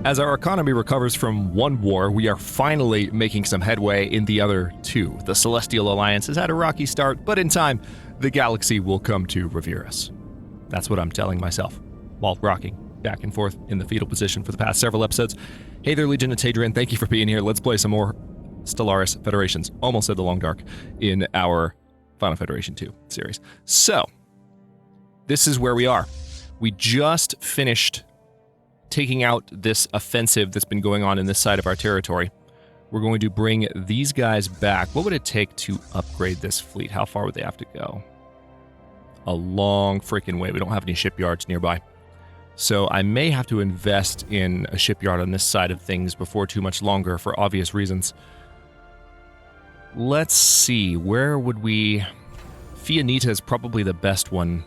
As our economy recovers from one war, we are finally making some headway in the other two. The Celestial Alliance has had a rocky start, but in time, the galaxy will come to revere us. That's what I'm telling myself, while rocking back and forth in the fetal position for the past several episodes. Hey there, Legion, it's Hadrian. Thank you for being here. Let's play some more Stellaris Federations. Almost said the Long Dark in our Final Federation 2 series. So, this is where we are. We just finished taking out this offensive that's been going on in this side of our territory. We're going to bring these guys back. What would it take to upgrade this fleet? How far would they have to go? A long freaking way. We don't have any shipyards nearby. So I may have to invest in a shipyard on this side of things before too much longer for obvious reasons. Let's see. Where would we... Fianita is probably the best one.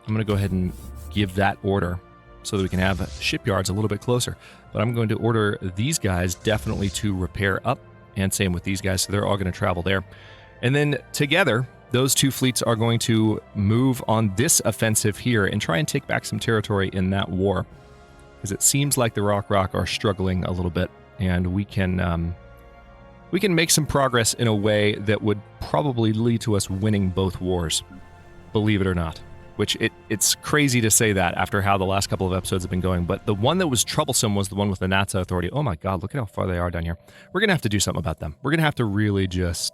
I'm going to go ahead and give that order so that we can have shipyards a little bit closer. But I'm going to order these guys definitely to repair up, and same with these guys, so they're all going to travel there. And then together, those two fleets are going to move on this offensive here and try and take back some territory in that war. Because it seems like the Rock are struggling a little bit, and we can make some progress in a way that would probably lead to us winning both wars, believe it or not. Which it's crazy to say that after how the last couple of episodes have been going, but the one that was troublesome was the one with the NASA Authority. Oh my god, look at how far they are down here. We're going to have to do something about them. We're going to have to really just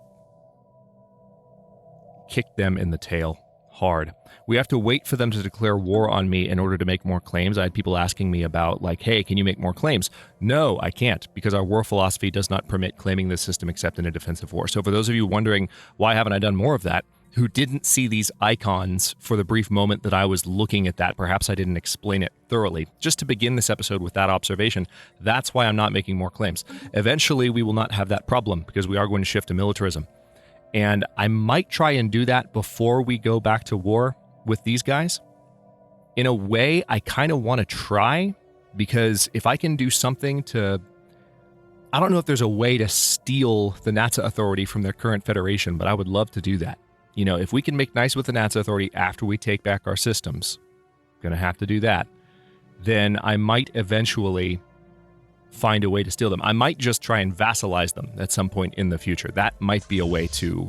kick them in the tail hard. We have to wait for them to declare war on me in order to make more claims. I had people asking me about, like, hey, can you make more claims? No, I can't, because our war philosophy does not permit claiming this system except in a defensive war. So for those of you wondering, why haven't I done more of that, who didn't see these icons for the brief moment that I was looking at that, perhaps I didn't explain it thoroughly. Just to begin this episode with that observation, that's why I'm not making more claims. Eventually, we will not have that problem, because we are going to shift to militarism. And I might try and do that before we go back to war with these guys. In a way, I kind of want to try, because if I can do something to... I don't know if there's a way to steal the NASA Authority from their current federation, but I would love to do that. You know, if we can make nice with the NASA Authority after we take back our systems, gonna have to do that, then I might eventually find a way to steal them. I might just try and vassalize them at some point in the future. That might be a way to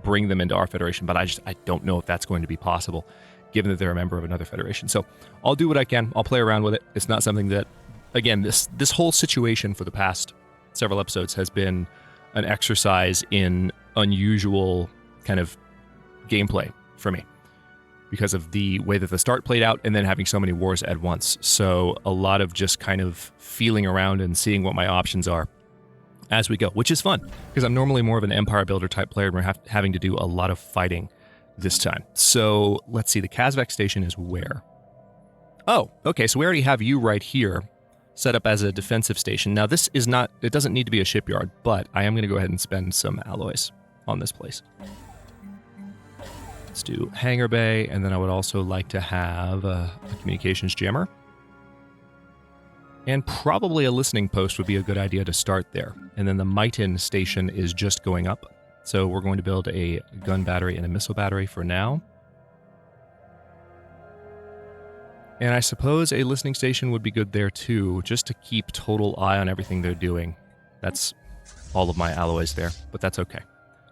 bring them into our federation, but I don't know if that's going to be possible, given that they're a member of another federation. So I'll do what I can. I'll play around with it. It's not something that, again, this whole situation for the past several episodes has been an exercise in unusual kind of gameplay for me because of the way that the start played out and then having so many wars at once. So a lot of just kind of feeling around and seeing what my options are as we go, which is fun because I'm normally more of an empire builder type player and we're having to do a lot of fighting this time. So let's see, the Kazvek station is where? Oh, okay, so we already have you right here set up as a defensive station. Now this is not, it doesn't need to be a shipyard, but I am going to go ahead and spend some alloys on this place. Let's do hangar bay, and then I would also like to have a communications jammer. And probably a listening post would be a good idea to start there. And then the Mighton station is just going up. So we're going to build a gun battery and a missile battery for now. And I suppose a listening station would be good there too, just to keep total eye on everything they're doing. That's all of my alloys there, but that's okay.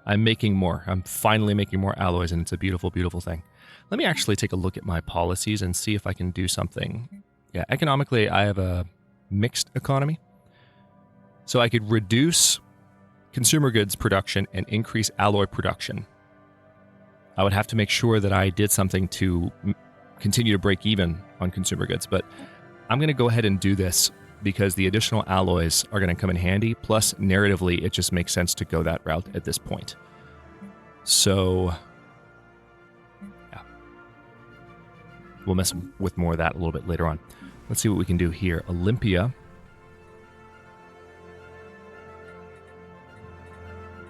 I'm making more. I'm finally making more alloys, and it's a beautiful, beautiful thing. Let me actually take a look at my policies and see if I can do something. Yeah, economically, I have a mixed economy. So I could reduce consumer goods production and increase alloy production. I would have to make sure that I did something to continue to break even on consumer goods, but I'm going to go ahead and do this because the additional alloys are going to come in handy. Plus, narratively, it just makes sense to go that route at this point. So, yeah. We'll mess with more of that a little bit later on. Let's see what we can do here. Olympia.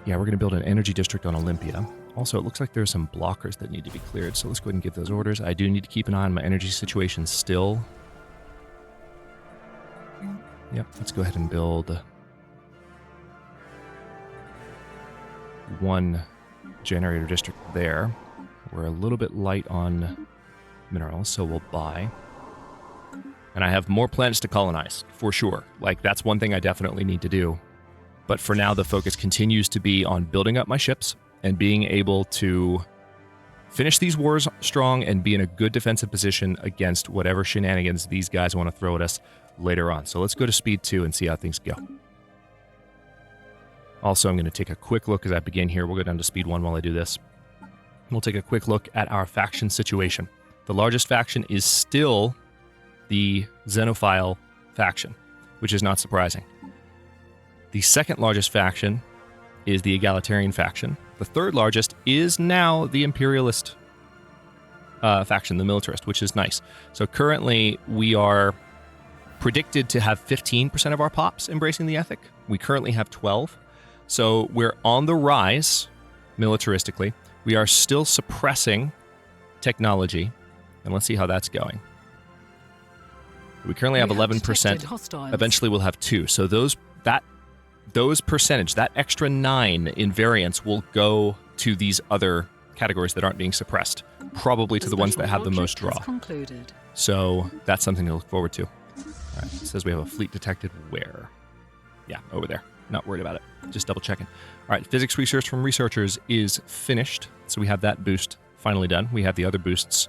Yeah, we're going to build an energy district on Olympia. Also, it looks like there's some blockers that need to be cleared, so let's go ahead and give those orders. I do need to keep an eye on my energy situation still. Yep, let's go ahead and build one generator district there. We're a little bit light on minerals, so we'll buy. And I have more planets to colonize, for sure. Like, that's one thing I definitely need to do. But for now, the focus continues to be on building up my ships and being able to finish these wars strong and be in a good defensive position against whatever shenanigans these guys want to throw at us later on. So let's go to speed 2 and see how things go. Also, I'm going to take a quick look as I begin here. We'll go down to speed 1 while I do this. We'll take a quick look at our faction situation. The largest faction is still the Xenophile faction, which is not surprising. The second largest faction is the Egalitarian faction. The third largest is now the Imperialist faction, the Militarist, which is nice. So currently we are predicted to have 15% of our pops embracing the ethic. We currently have 12. So we're on the rise militaristically. We are still suppressing technology, and let's see how that's going. We currently have 11%. Eventually we'll have 2. So those percentage, that extra 9 in variance will go to these other categories that aren't being suppressed, probably to the ones that have the most draw. So that's something to look forward to. All right, it says we have a fleet detected where? Yeah, over there. Not worried about it. Just double checking. All right, physics research from researchers is finished. So we have that boost finally done. We have the other boosts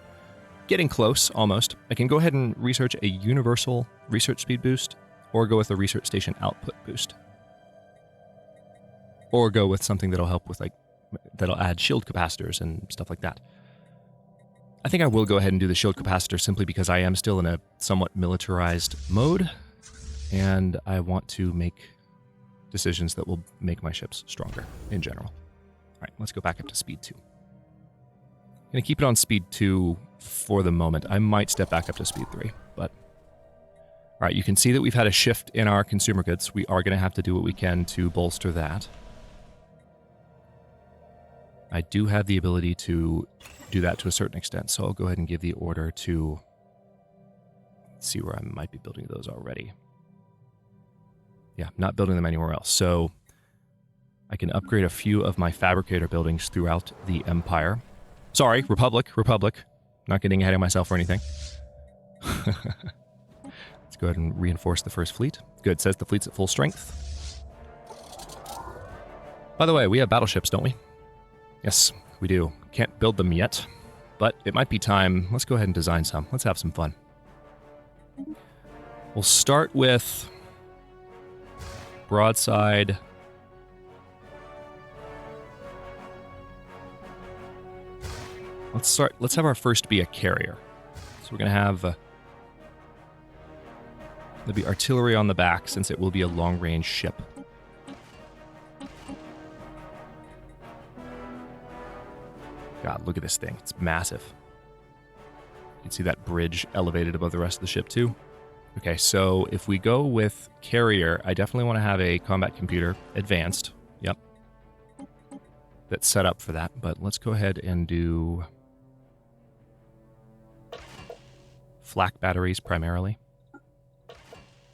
getting close, almost. I can go ahead and research a universal research speed boost, or go with a research station output boost. Or go with something that'll help with, like, that'll add shield capacitors and stuff like that. I think I will go ahead and do the shield capacitor simply because I am still in a somewhat militarized mode, and I want to make decisions that will make my ships stronger in general. All right, let's go back up to speed 2. I'm going to keep it on speed 2 for the moment. I might step back up to speed 3, but... All right, you can see that we've had a shift in our consumer goods. We are going to have to do what we can to bolster that. I do have the ability to do that to a certain extent, so I'll go ahead and give the order to... Let's see where I might be building those already. Yeah, not building them anywhere else. So I can upgrade a few of my fabricator buildings throughout the Empire. Sorry, Republic. Not getting ahead of myself or anything. Let's go ahead and reinforce the first fleet. Good, says the fleet's at full strength. By the way, we have battleships, don't we? Yes, we do. Can't build them yet, but it might be time. Let's go ahead and design some. Let's have some fun. We'll start with broadside. Let's have our first be a carrier. So we're going to have there'll be artillery on the back since it will be a long-range ship. God, look at this thing. It's massive. You can see that bridge elevated above the rest of the ship too. Okay, so if we go with carrier, I definitely want to have a combat computer, advanced, yep, that's set up for that. But let's go ahead and do flak batteries primarily.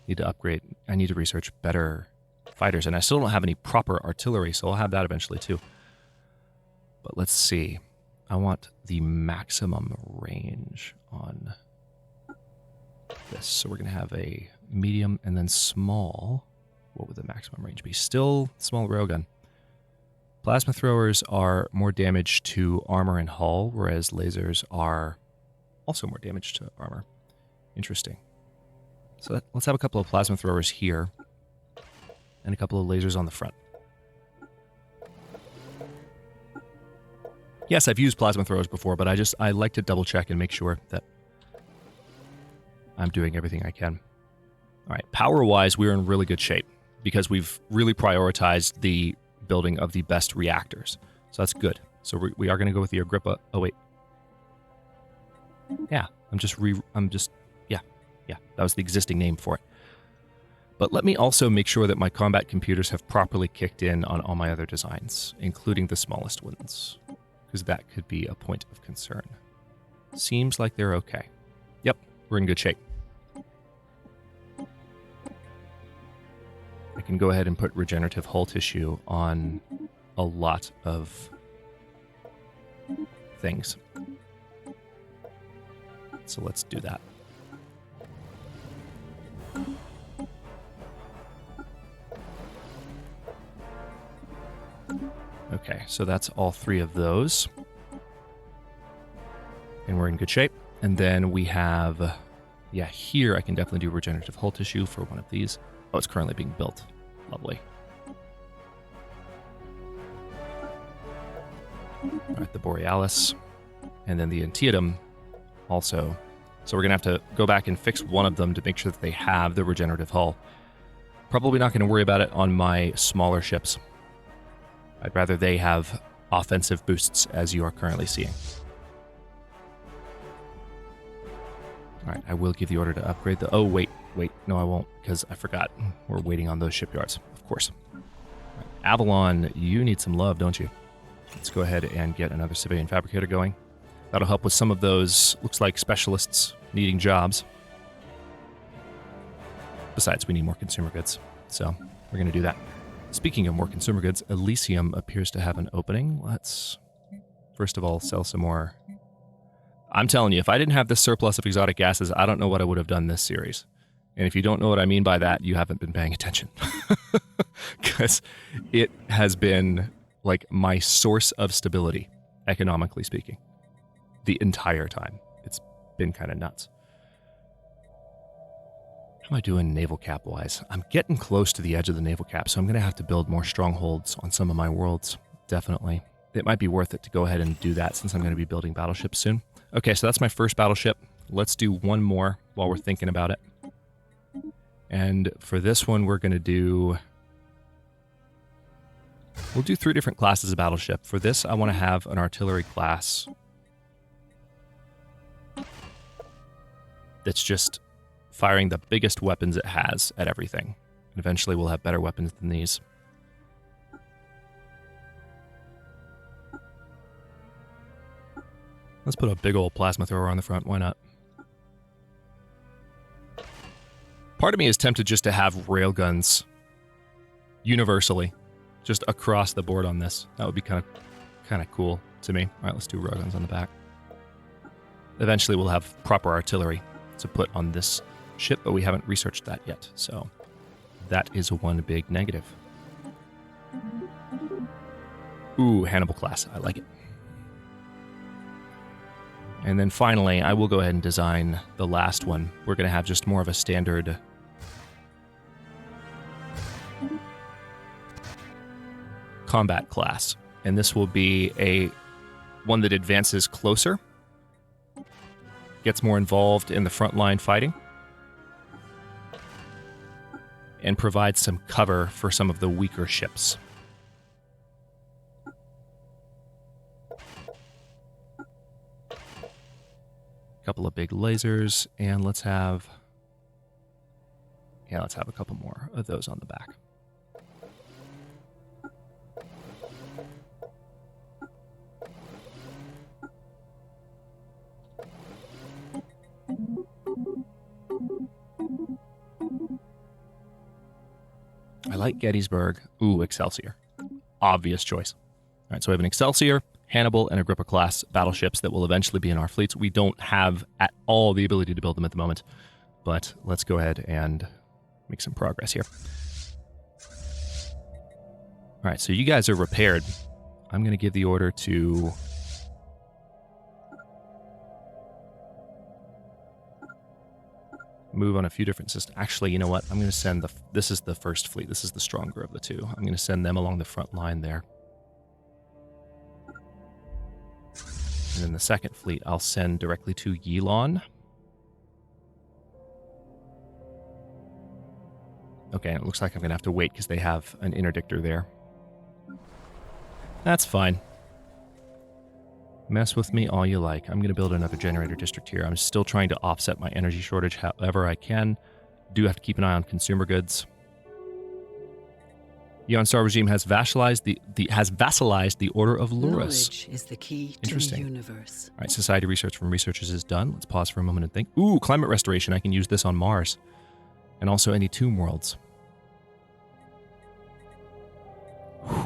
Need to upgrade. I need to research better fighters, and I still don't have any proper artillery, so I'll have that eventually too. But let's see. I want the maximum range on this. So we're going to have a medium and then small. What would the maximum range be? Still small railgun. Plasma throwers are more damage to armor and hull, whereas lasers are also more damage to armor. Interesting. So let's have a couple of plasma throwers here and a couple of lasers on the front. Yes, I've used plasma throwers before, but I like to double check and make sure that I'm doing everything I can. All right, power-wise, we're in really good shape because we've really prioritized the building of the best reactors. So that's good. So we are going to go with the Agrippa. Oh, wait. Yeah, yeah, that was the existing name for it. But let me also make sure that my combat computers have properly kicked in on all my other designs, including the smallest ones, because that could be a point of concern. Seems like they're okay. Yep, we're in good shape. I can go ahead and put regenerative hull tissue on a lot of things. So let's do that. Okay, so that's all 3 of those. And we're in good shape. And then we have, yeah, here I can definitely do regenerative hull tissue for one of these. Oh, it's currently being built. Lovely. All right, the Borealis. And then the Antietam also. So we're going to have to go back and fix one of them to make sure that they have the regenerative hull. Probably not going to worry about it on my smaller ships. I'd rather they have offensive boosts, as you are currently seeing. All right, I will give the order to upgrade the... Oh, wait. No, I won't, because I forgot. We're waiting on those shipyards, of course. Right, Avalon, you need some love, don't you? Let's go ahead and get another civilian fabricator going. That'll help with some of those, looks like, specialists needing jobs. Besides, we need more consumer goods, so we're going to do that. Speaking of more consumer goods, Elysium appears to have an opening. Let's, first of all, sell some more. I'm telling you, if I didn't have this surplus of exotic gases, I don't know what I would have done this series. And if you don't know what I mean by that, you haven't been paying attention. Because it has been, like, my source of stability, economically speaking, the entire time. It's been kind of nuts. How am I doing naval cap-wise? I'm getting close to the edge of the naval cap, so I'm going to have to build more strongholds on some of my worlds, definitely. It might be worth it to go ahead and do that since I'm going to be building battleships soon. Okay, so that's my first battleship. Let's do one more while we're thinking about it. And for this one, we're going to do... We'll do 3 different classes of battleship. For this, I want to have an artillery class that's just firing the biggest weapons it has at everything. And eventually we'll have better weapons than these. Let's put a big old plasma thrower on the front. Why not? Part of me is tempted just to have railguns universally, just across the board on this. That would be kind of cool to me. All right, let's do railguns on the back. Eventually we'll have proper artillery to put on this ship, but we haven't researched that yet. So that is one big negative. Ooh, Hannibal class. I like it. And then finally, I will go ahead and design the last one. We're going to have just more of a standard combat class. And this will be one that advances closer, gets more involved in the frontline fighting, and provides some cover for some of the weaker ships. Couple of big lasers, and let's have a couple more of those on the back. I like Gettysburg. Ooh, Excelsior. Obvious choice. All right, so we have an Excelsior, Hannibal, and Agrippa class battleships that will eventually be in our fleets. We don't have at all the ability to build them at the moment, but let's go ahead and make some progress here. All right, so you guys are repaired. I'm going to give the order to... move on a few different systems. Actually, you know what? I'm going to send this is the first fleet. This is the stronger of the two. I'm going to send them along the front line there. And then the second fleet, I'll send directly to Yilon. Okay, it looks like I'm going to have to wait because they have an interdictor there. That's fine. Mess with me all you like. I'm going to build another generator district here. I'm still trying to offset my energy shortage however I can. Do have to keep an eye on consumer goods. Yon Star regime has vassalized the Order of Luris. Knowledge is the key to the universe. All right, society research from researchers is done. Let's pause for a moment and think. Ooh, climate restoration. I can use this on Mars. And also any tomb worlds.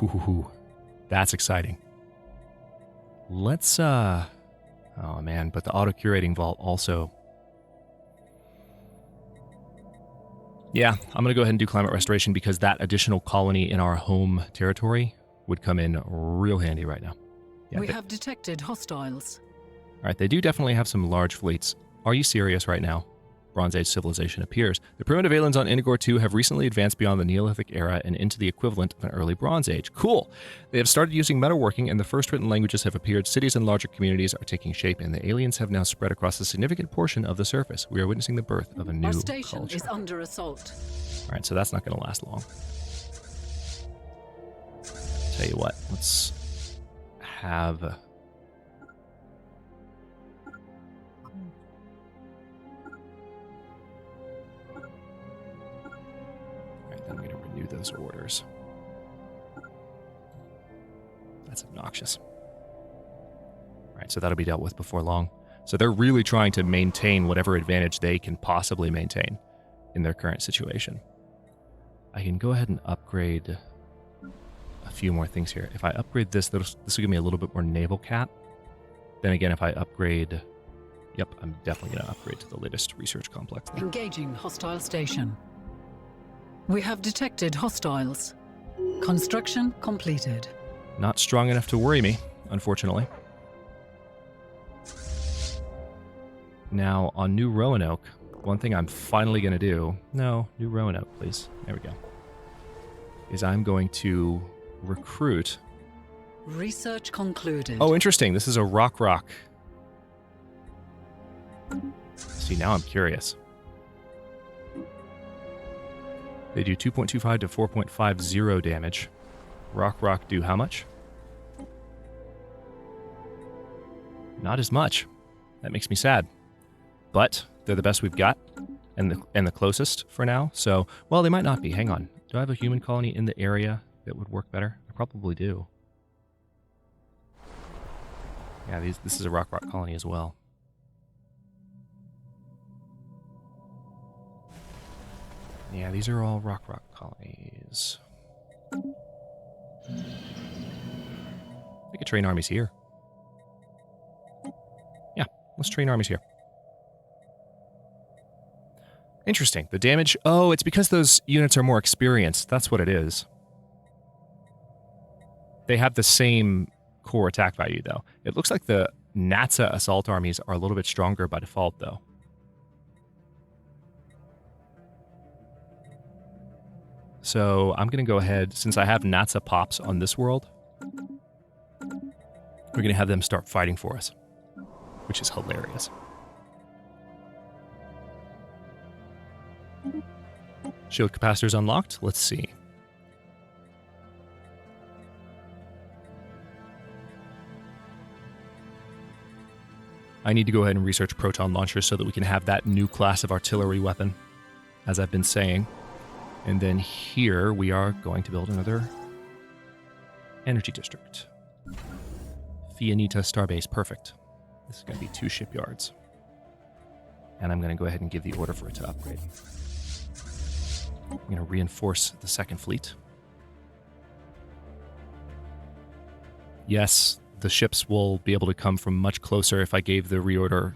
Ooh, that's exciting. Let's, oh man, but the auto-curating vault also. Yeah, I'm going to go ahead and do climate restoration because that additional colony in our home territory would come in real handy right now. Yeah, We have detected hostiles. All right, they do definitely have some large fleets. Are you serious right now? Bronze Age civilization appears. The primitive aliens on Inigor 2 have recently advanced beyond the Neolithic era and into the equivalent of an early Bronze Age. Cool! They have started using metalworking, and the first written languages have appeared. Cities and larger communities are taking shape, and the aliens have now spread across a significant portion of the surface. We are witnessing the birth of a new Our station culture. is under assault. All right, so that's not going to last long. Tell you what, let's have... I'm going to renew those orders. That's obnoxious. All right, so that'll be dealt with before long. So they're really trying to maintain whatever advantage they can possibly maintain in their current situation. I can go ahead and upgrade a few more things here. If I upgrade this will give me a little bit more naval cap. Then again, if I upgrade... Yep, I'm definitely going to upgrade to the latest research complex. Engaging hostile station. We have detected hostiles. Construction completed. Not strong enough to worry me, unfortunately. Now, on New Roanoke, one thing I'm finally going to do... No, New Roanoke, please. There we go. Is I'm going to recruit... Research concluded. Oh, interesting. This is a rock. See, now I'm curious. They do 2.25 to 4.50 damage. Rock do how much? Not as much. That makes me sad. But they're the best we've got, and the closest for now. So, well, they might not be. Hang on. Do I have a human colony in the area that would work better? I probably do. Yeah, this is a rock colony as well. Yeah, these are all rock colonies. We could train armies here. Yeah, let's train armies here. Interesting. The damage... Oh, it's because those units are more experienced. That's what it is. They have the same core attack value, though. It looks like the NASA assault armies are a little bit stronger by default, though. So I'm going to go ahead, since I have NASA pops on this world, we're going to have them start fighting for us, which is hilarious. Shield capacitors unlocked. Let's see. I need to go ahead and research proton launchers so that we can have that new class of artillery weapon, as I've been saying. And then here we are going to build another energy district. Fianita Starbase, perfect. This is going to be 2 shipyards. And I'm going to go ahead and give the order for it to upgrade. I'm going to reinforce the 2nd fleet. Yes, the ships will be able to come from much closer if I gave the reorder,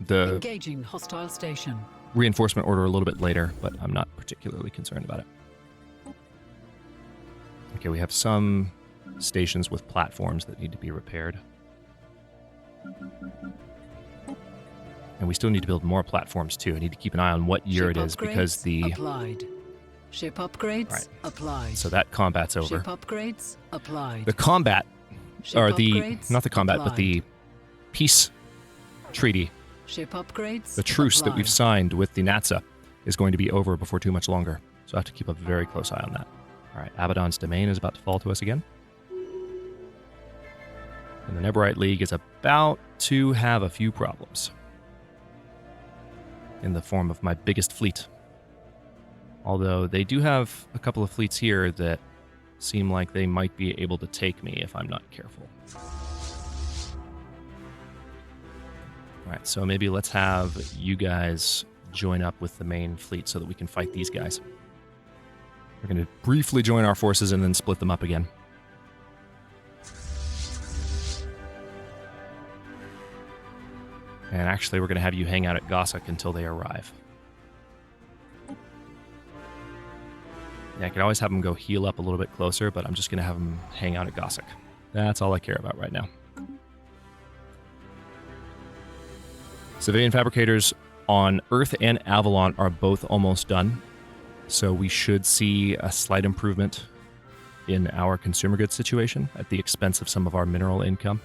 the engaging hostile station. Reinforcement order a little bit later, but I'm not particularly concerned about it. Okay, we have some stations with platforms that need to be repaired. And we still need to build more platforms too. I need to keep an eye on what year it is because the... Applied. Ship upgrades applied. So that combat's over. Ship upgrades applied. The combat, or the, not the combat, applied. but the peace treaty, ship upgrades, the truce applied. that we've signed with the NASA is going to be over before too much longer. So I have to keep a very close eye on that. All right, Abaddon's domain is about to fall to us again. And the Neborite League is about to have a few problems in the form of my biggest fleet. Although they do have a couple of fleets here that seem like they might be able to take me if I'm not careful. All right, so maybe let's have you guys join up with the main fleet so that we can fight these guys. We're going to briefly join our forces and then split them up again. And actually, we're going to have you hang out at Gossok until they arrive. Yeah, I can always have them go heal up a little bit closer, but I'm just going to have them hang out at Gossick. That's all I care about right now. Civilian fabricators on Earth and Avalon are both almost done. So we should see a slight improvement in our consumer goods situation at the expense of some of our mineral income.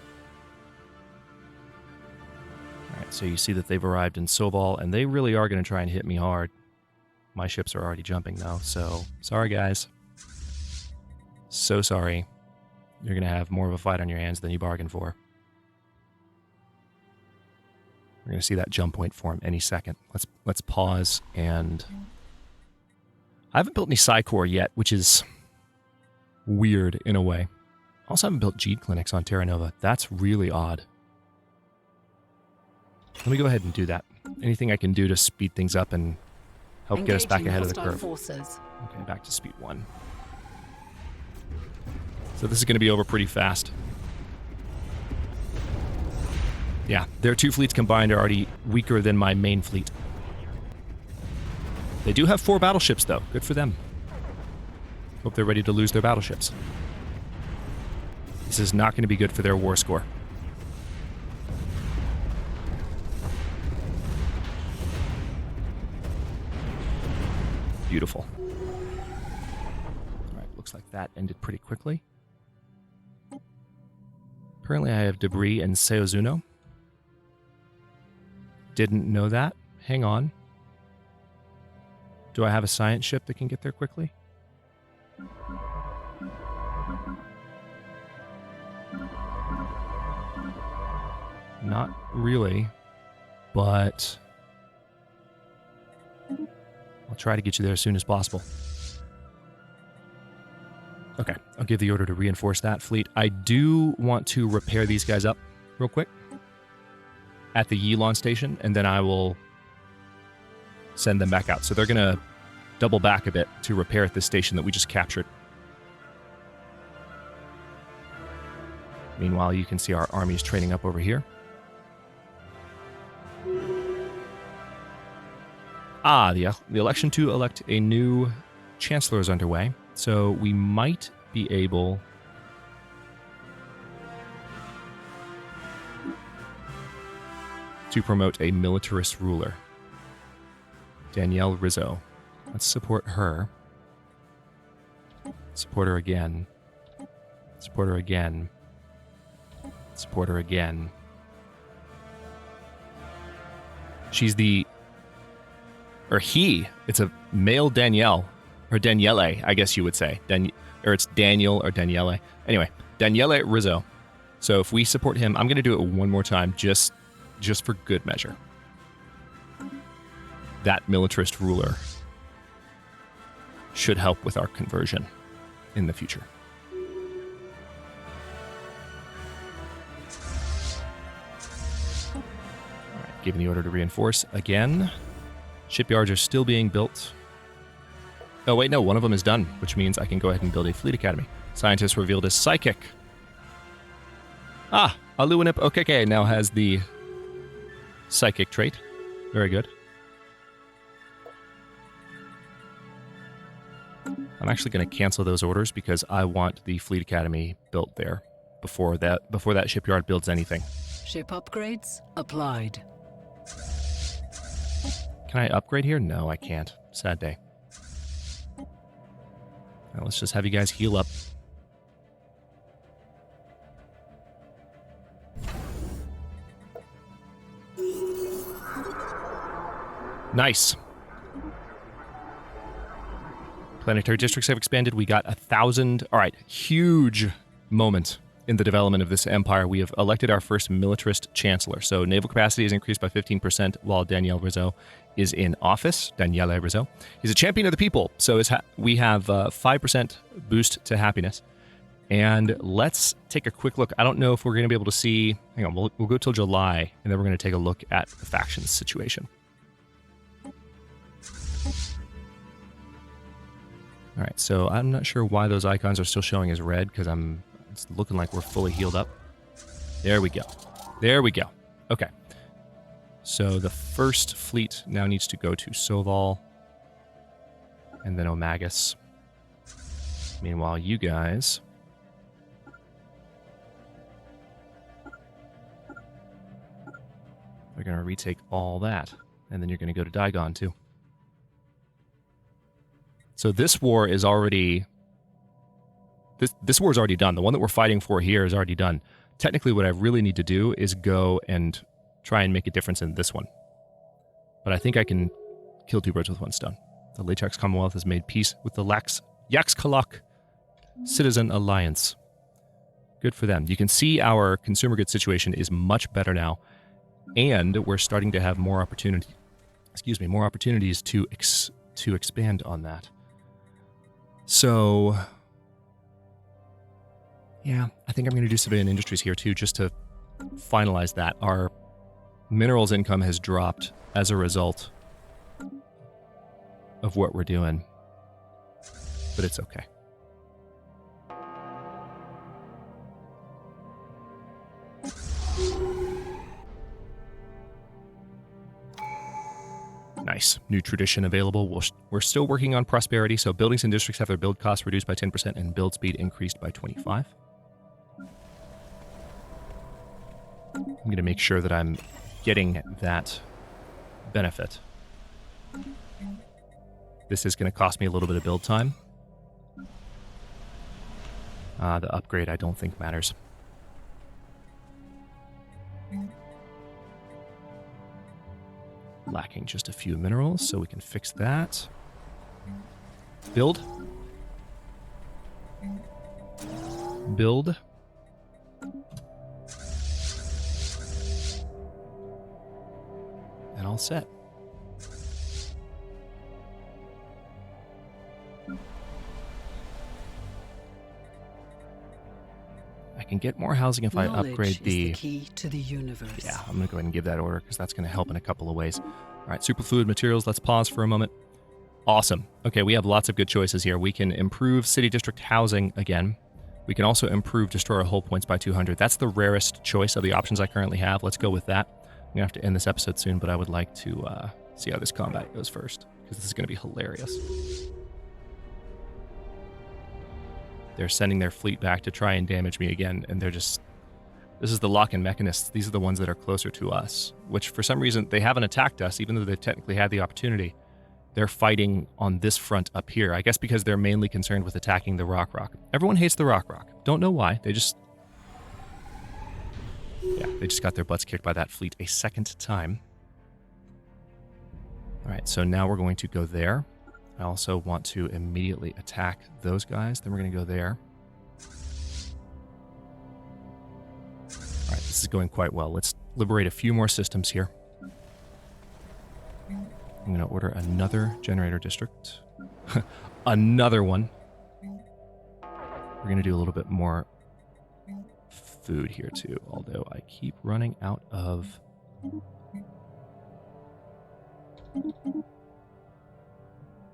All right, so you see that they've arrived in Soval, and they really are going to try and hit me hard. My ships are already jumping, though, so sorry, guys. So sorry. You're going to have more of a fight on your hands than you bargained for. We're going to see that jump point form any second. Let's pause, and I haven't built any Psy-Core yet, which is weird in a way. I also haven't built Geed clinics on Terra Nova. That's really odd. Let me go ahead and do that. Anything I can do to speed things up and help get us back ahead of the curve. Forces. Okay, back to speed 1. So this is going to be over pretty fast. Yeah, their 2 fleets combined are already weaker than my main fleet. They do have 4 battleships, though. Good for them. Hope they're ready to lose their battleships. This is not going to be good for their war score. Beautiful. All right, looks like that ended pretty quickly. Currently, I have debris in Seozuno. Didn't know that. Hang on. Do I have a science ship that can get there quickly? Not really, but I'll try to get you there as soon as possible. Okay, I'll give the order to reinforce that fleet. I do want to repair these guys up real quick at the Yilon station, and then I will send them back out. So they're going to double back a bit to repair at this station that we just captured. Meanwhile, you can see our armies training up over here. The election to elect a new Chancellor is underway, so we might be able to promote a militarist ruler. Danielle Rizzo. Let's support her. Support her again. Support her again. Support her again. She's the... Or he. It's a male Danielle. Or Daniele, I guess you would say. Or it's Daniel or Daniele. Anyway, Daniele Rizzo. So if we support him, I'm going to do it one more time just for good measure. That militarist ruler should help with our conversion in the future. All right, giving the order to reinforce again. Shipyards are still being built. Oh, wait, no, one of them is done, which means I can go ahead and build a fleet academy. Scientist revealed as psychic. Aluanip Okeke now has the psychic trait. Very good. I'm actually going to cancel those orders because I want the fleet academy built there before that shipyard builds anything. Ship upgrades applied. Can I upgrade here? No, I can't. Sad day. Now let's just have you guys heal up. Nice. Planetary districts have expanded. We got 1,000. All right, huge moment in the development of this empire. We have elected our first militarist chancellor. So naval capacity has increased by 15% while Danielle Rizzo is in office. Daniele Rizzo. He's a champion of the people. So we have 5% boost to happiness. And let's take a quick look. I don't know if we're going to be able to see. Hang on, we'll go till July, and then we're going to take a look at the factions situation. All right, so I'm not sure why those icons are still showing as red, because it's looking like we're fully healed up. There we go. There we go. Okay. So the first fleet now needs to go to Soval and then Omagus. Meanwhile, you guys are going to retake all that. And then you're going to go to Digon, too. So this war is already... This war is already done. The one that we're fighting for here is already done. Technically, what I really need to do is go and try and make a difference in this one. But I think I can kill two birds with one stone. The Lachax Commonwealth has made peace with the Yaxkalak Citizen Alliance. Good for them. You can see our consumer goods situation is much better now, and we're starting to have more opportunities to expand on that. So, yeah, I think I'm going to do civilian industries here too, just to finalize that. Our minerals income has dropped as a result of what we're doing, but it's okay. Nice. New tradition available. We're still working on prosperity, so buildings and districts have their build costs reduced by 10% and build speed increased by 25%. I'm going to make sure that I'm getting that benefit. This is going to cost me a little bit of build time. The upgrade I don't think matters. Lacking just a few minerals, so we can fix that. Build. Build. And all set. I can get more housing if I upgrade the key to the universe. Yeah, I'm going to go ahead and give that order because that's going to help in a couple of ways. All right, superfluid materials. Let's pause for a moment. Awesome. Okay, we have lots of good choices here. We can improve city district housing again. We can also improve destroyer hull points by 200. That's the rarest choice of the options I currently have. Let's go with that. I'm going to have to end this episode soon, but I would like to see how this combat goes first because this is going to be hilarious. They're sending their fleet back to try and damage me again, and they're just... This is the lock-in mechanists. These are the ones that are closer to us, which for some reason, they haven't attacked us, even though they technically had the opportunity. They're fighting on this front up here, I guess because they're mainly concerned with attacking the Rock. Everyone hates the Rock. Don't know why. They just... Yeah, they just got their butts kicked by that fleet a second time. All right, so now we're going to go there. I also want to immediately attack those guys. Then we're going to go there. All right, this is going quite well. Let's liberate a few more systems here. I'm going to order another generator district. Another one. We're going to do a little bit more food here too, although I keep running out of...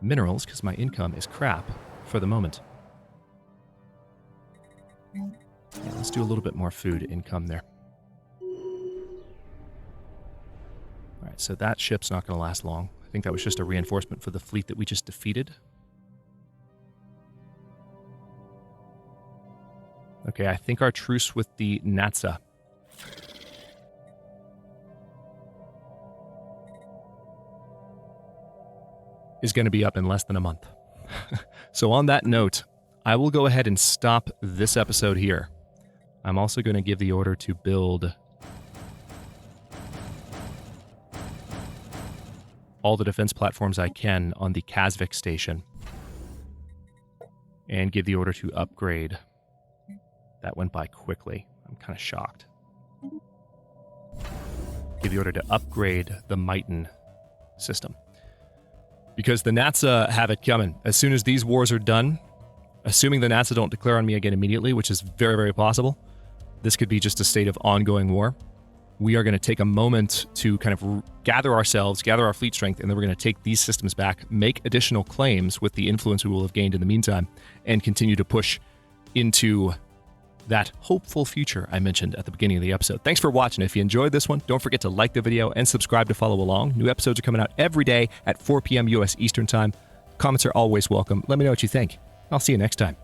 minerals because my income is crap for the moment. Yeah, let's do a little bit more food income there. Alright, so that ship's not going to last long. I think that was just a reinforcement for the fleet that we just defeated. Okay, I think our truce with the Natsa is going to be up in less than a month. So on that note, I will go ahead and stop this episode here. I'm also going to give the order to build all the defense platforms I can on the Kazvik station and give the order to upgrade. That went by quickly. I'm kind of shocked. Give the order to upgrade the Mighton system. Because the Natsa have it coming. As soon as these wars are done, assuming the Natsa don't declare on me again immediately, which is very, very possible, this could be just a state of ongoing war. We are going to take a moment to kind of gather ourselves, gather our fleet strength, and then we're going to take these systems back, make additional claims with the influence we will have gained in the meantime, and continue to push into that hopeful future I mentioned at the beginning of the episode. Thanks for watching. If you enjoyed this one, don't forget to like the video and subscribe to follow along. New episodes are coming out every day at 4 p.m. U.S. Eastern Time. Comments are always welcome. Let me know what you think. I'll see you next time.